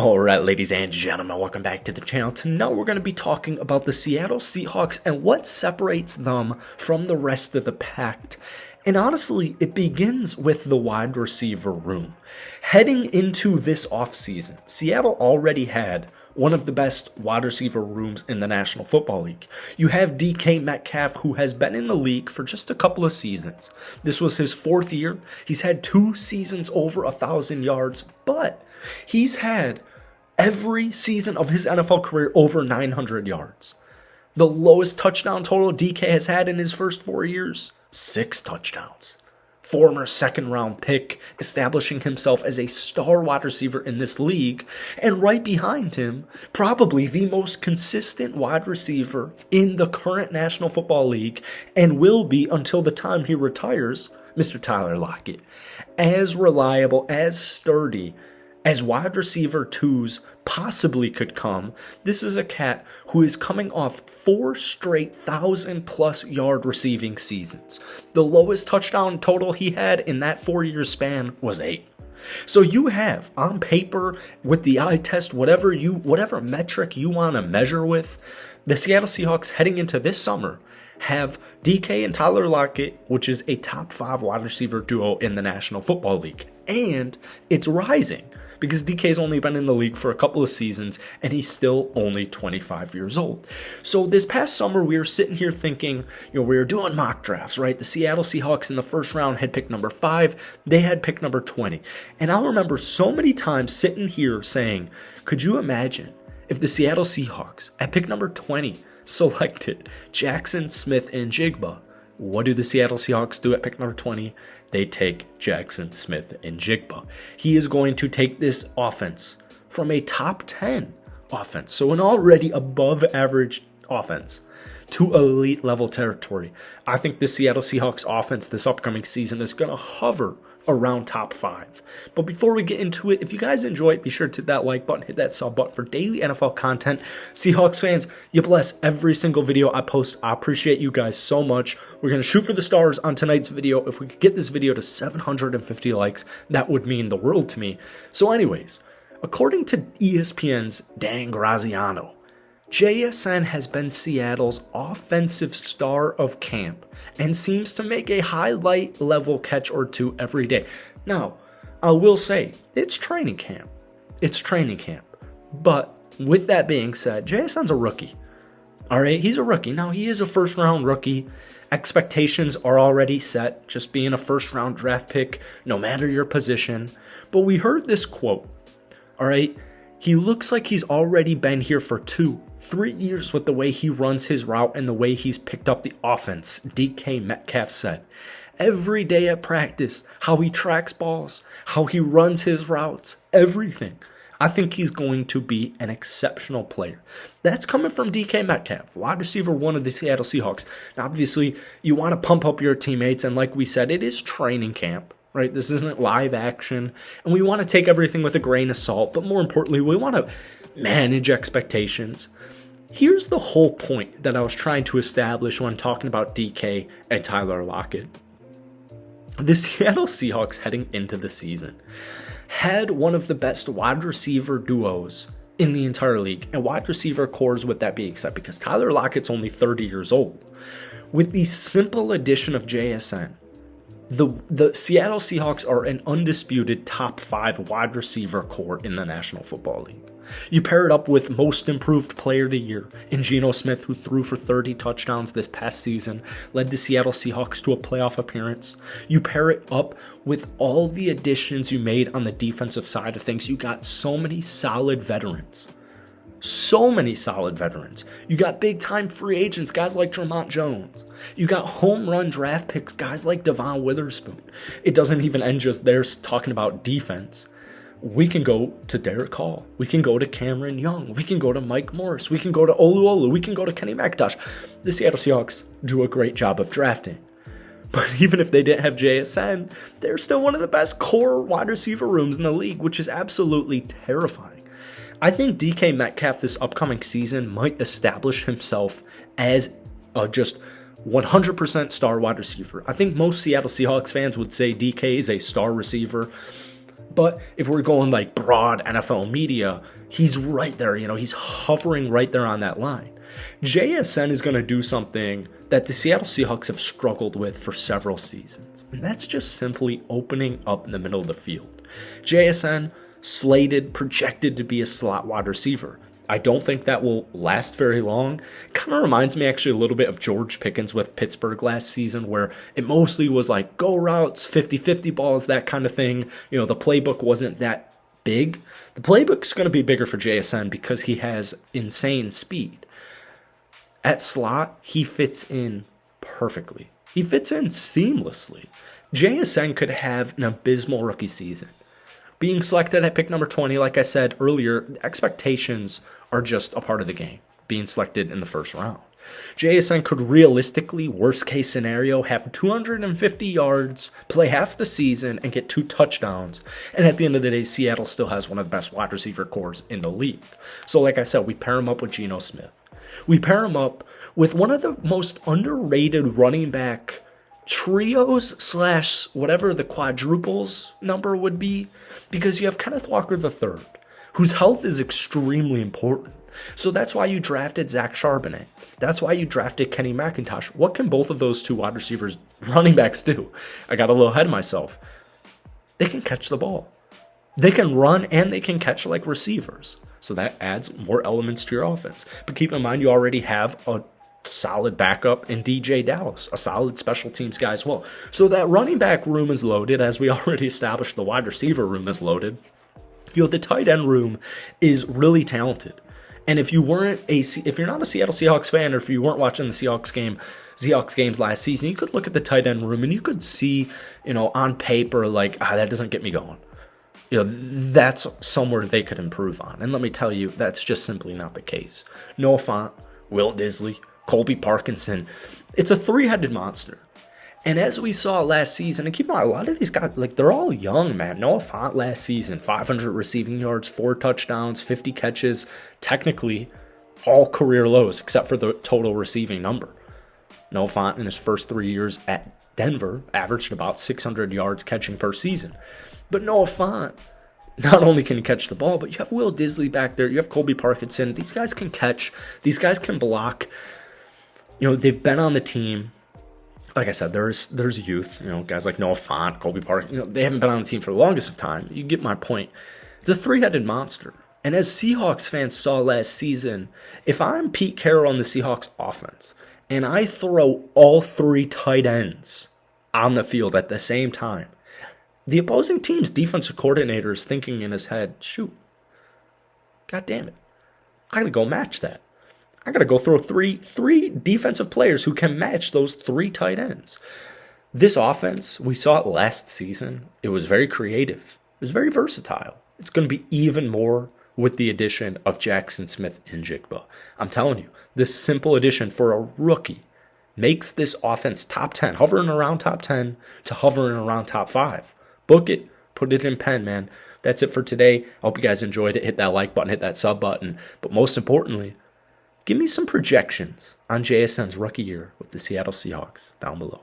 Alright, ladies and gentlemen, welcome back to the channel. Tonight we're going to be talking about the Seattle Seahawks and what separates them from the rest of the pack. And honestly, it begins with the wide receiver room. Heading into this offseason, Seattle already had one of the best wide receiver rooms in the National Football League. You have DK Metcalf, who has been in the league for just a couple of seasons. This was his fourth year. He's had 2 seasons over 1,000 yards, but he's had every season of his NFL career over 900 yards. The lowest touchdown total DK has had in his first 4 years, 6 touchdowns. Former second-round pick, establishing himself as a star wide receiver in this league, and right behind him, probably the most consistent wide receiver in the current National Football League, and will be until the time he retires, Mr. Tyler Lockett. As reliable, as sturdy, as wide receiver 2s possibly could come, this is a cat who is coming off 4 straight 1,000-plus yard receiving seasons. The lowest touchdown total he had in that 4-year span was 8. So you have, on paper, with the eye test, whatever metric you want to measure with, the Seattle Seahawks heading into this summer have DK and Tyler Lockett, which is a top 5 wide receiver duo in the National Football League. And it's rising, because DK's only been in the league for a couple of seasons, and he's still only 25 years old. So this past summer, we were sitting here thinking, we were doing mock drafts, right? The Seattle Seahawks in the first round had pick number 5. They had pick number 20. And I remember so many times sitting here saying, could you imagine if the Seattle Seahawks at pick number 20 selected Jackson Smith-Njigba? What do the Seattle Seahawks do at pick number 20? They take Jackson Smith-Njigba. He is going to take this offense from a top 10 offense, so an already above average offense, to elite level territory. I think the Seattle Seahawks offense this upcoming season is going to hover around top 5. But before we get into it, if you guys enjoy it, be sure to hit that like button, hit that sub button for daily NFL content. Seahawks fans, you bless every single video I post. I appreciate you guys so much. We're going to shoot for the stars on tonight's video. If we could get this video to 750 likes, that would mean the world to me. So anyways, according to ESPN's Dan Graziano, JSN has been Seattle's offensive star of camp and seems to make a highlight level catch or 2 every day. Now, I will say, it's training camp. It's training camp. But with that being said, JSN's a rookie. All right, he's a rookie. Now, he is a first-round rookie. Expectations are already set, just being a first-round draft pick, no matter your position. But we heard this quote, all right? He looks like he's already been here for 2-3 years with the way he runs his route and the way he's picked up the offense, DK Metcalf said. Every day at practice, how he tracks balls, how he runs his routes, everything. I think he's going to be an exceptional player. That's coming from DK Metcalf, wide receiver 1 of the Seattle Seahawks. Now, obviously, you want to pump up your teammates, and like we said, it is training camp. Right, this isn't live action, and we want to take everything with a grain of salt, but more importantly, we want to manage expectations. Here's the whole point that I was trying to establish when talking about DK and Tyler Lockett. The Seattle Seahawks heading into the season had one of the best wide receiver duos in the entire league, and wide receiver cores with that being said, because Tyler Lockett's only 30 years old. With the simple addition of JSN, the Seattle Seahawks are an undisputed top 5 wide receiver core in the National Football League. You pair it up with most improved player of the year in Geno Smith, who threw for 30 touchdowns this past season, led the Seattle Seahawks to a playoff appearance. You pair it up with all the additions you made on the defensive side of things. You got so many solid veterans. So many solid veterans. You got big-time free agents, guys like Tremont Jones. You got home run draft picks, guys like Devon Witherspoon. It doesn't even end just there talking about defense. We can go to Derek Hall. We can go to Cameron Young. We can go to Mike Morris. We can go to Olu. We can go to Kenny McIntosh. The Seattle Seahawks do a great job of drafting. But even if they didn't have JSN, they're still one of the best core wide receiver rooms in the league, which is absolutely terrifying. I think DK Metcalf this upcoming season might establish himself as a just 100% star wide receiver. I think most Seattle Seahawks fans would say DK is a star receiver. But if we're going like broad NFL media, he's right there. He's hovering right there on that line. JSN is going to do something that the Seattle Seahawks have struggled with for several seasons, and that's just simply opening up in the middle of the field. JSN slated, projected to be a slot wide receiver. I don't think that will last very long. Kind of reminds me actually a little bit of George Pickens with Pittsburgh last season, where it mostly was like go routes, 50-50 balls, that kind of thing. The playbook wasn't that big. The playbook's going to be bigger for JSN because he has insane speed. At slot, he fits in perfectly. He fits in seamlessly. JSN could have an abysmal rookie season. Being selected at pick number 20, like I said earlier, expectations are just a part of the game, being selected in the first round. JSN could realistically, worst case scenario, have 250 yards, play half the season, and get 2 touchdowns. And at the end of the day, Seattle still has one of the best wide receiver cores in the league. So like I said, we pair him up with Geno Smith. We pair him up with one of the most underrated running back trios / whatever the quadruples number would be, because you have Kenneth Walker III, whose health is extremely important. So that's why you drafted Zach Charbonnet. That's why you drafted Kenny McIntosh. What can both of those 2 wide receivers, running backs, do? I got a little ahead of myself. They can catch the ball. They can run and they can catch like receivers. So that adds more elements to your offense. But keep in mind, you already have a solid backup in DJ Dallas, a solid special teams guy as well. So that running back room is loaded, as we already established. The wide receiver room is loaded. The tight end room is really talented. And if you're not a Seattle Seahawks fan, or if you weren't watching the Seahawks games last season, you could look at the tight end room and you could see, on paper, like, that doesn't get me going. That's somewhere they could improve on. And let me tell you, that's just simply not the case. Noah Fant, Will Disley, Colby Parkinson, it's a 3-headed monster. And as we saw last season, and keep in mind, a lot of these guys, like, they're all young, man. Noah Fant last season, 500 receiving yards, 4 touchdowns, 50 catches, technically all career lows except for the total receiving number. Noah Fant in his first 3 years at Denver averaged about 600 yards catching per season. But Noah Fant, not only can he catch the ball, but you have Will Disley back there, you have Colby Parkinson. These guys can catch, these guys can block. They've been on the team. Like I said, there's youth, guys like Noah Fant, Colby Park, they haven't been on the team for the longest of time. You get my point. It's a 3-headed monster. And as Seahawks fans saw last season, if I'm Pete Carroll on the Seahawks offense, and I throw all 3 tight ends on the field at the same time, the opposing team's defensive coordinator is thinking in his head, shoot, God damn it, I gotta go match that. I got to go throw three defensive players who can match those 3 tight ends. This offense, we saw it last season. It was very creative. It was very versatile. It's going to be even more with the addition of Jackson Smith and Jigba. I'm telling you, this simple addition for a rookie makes this offense top 10, hovering around top 10 to hovering around top 5. Book it, put it in pen, man. That's it for today. I hope you guys enjoyed it. Hit that like button, hit that sub button. But most importantly, give me some projections on JSN's rookie year with the Seattle Seahawks down below.